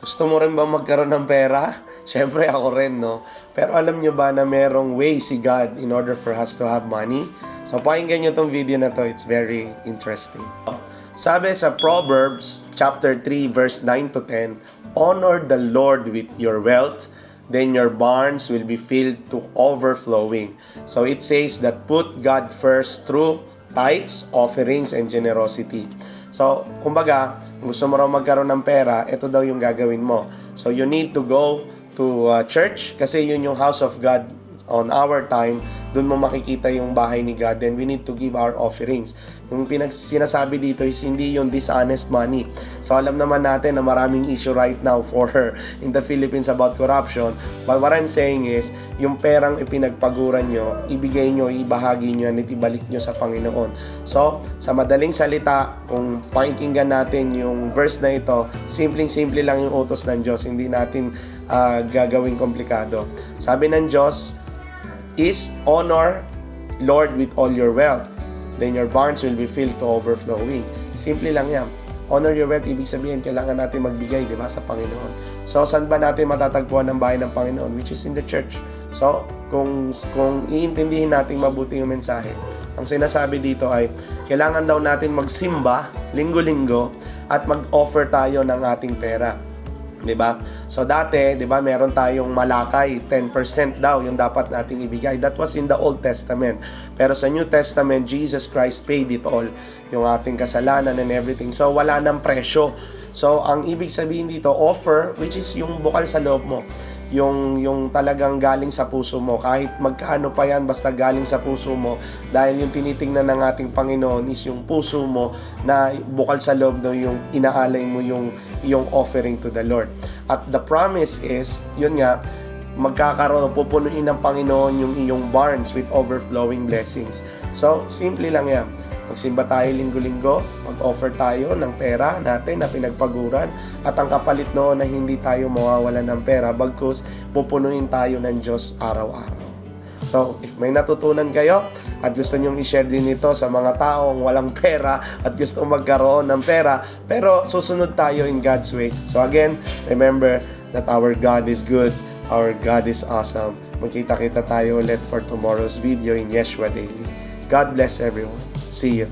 Gusto mo rin ba magkaroon ng pera? Siyempre ako rin, no? Pero alam nyo ba na merong way si God in order for us to have money? So pakinggan nyo tong video na to. It's very interesting. Sabi sa Proverbs chapter 3 verse 9 to 10, honor the Lord with your wealth, then your barns will be filled to overflowing. So it says that put God first through tithes, offerings, and generosity. So, kumbaga, gusto mo raw magkaroon ng pera, ito daw yung gagawin mo. So, you need to go to church kasi yun yung house of God on our time. Doon mo makikita yung bahay ni God. Then we need to give our offerings. Yung sinasabi dito is hindi yung dishonest money. So alam naman natin na maraming issue right now in the Philippines about corruption. But what I'm saying is, yung perang ipinagpaguran nyo, ibigay nyo, ibahagi nyo, at ibalik nyo sa Panginoon. So, sa madaling salita, kung pakikinggan natin yung verse na ito, simpleng-simple lang yung utos ng Diyos. Hindi natin gagawing komplikado. Sabi ng Diyos is honor Lord with all your wealth. Then your barns will be filled to overflowing. Simple lang yan. Honor your wealth, ibig sabihin, kailangan natin magbigay, di ba, sa Panginoon. So, saan ba natin matatagpuan ng bahay ng Panginoon? Which is in the church. So, kung iintindihin natin mabuti yung mensahe, ang sinasabi dito ay, kailangan daw natin magsimba, linggo-linggo, at mag-offer tayo ng ating pera. 'Di ba? So dati, 'di ba, meron tayong malakay, 10% daw yung dapat nating ibigay. That was in the Old Testament. Pero sa New Testament, Jesus Christ paid it all. Yung ating kasalanan and everything. So wala nang presyo. So ang ibig sabihin dito, offer, which is yung bukal sa loob mo. Yung talagang galing sa puso mo, kahit magkano pa yan, basta galing sa puso mo, dahil yung tinitingnan ng ating Panginoon is yung puso mo na bukal sa loob, no, yung inaalay mo yung offering to the Lord. At the promise is, yun nga, pupunuin ng Panginoon yung iyong barns with overflowing blessings. So, simple lang yan. Magsimba tayo linggo-linggo, mag-offer tayo ng pera natin na pinagpaguran, at ang kapalit noon na hindi tayo mawawalan ng pera, bagkus pupunuin tayo ng Diyos araw-araw. So, if may natutunan kayo at gusto nyong i-share din ito sa mga taong walang pera at gusto magkaroon ng pera, pero susunod tayo in God's way. So again, remember that our God is good, our God is awesome. Magkita-kita tayo ulit for tomorrow's video in Yeshua Daily. God bless everyone. See you.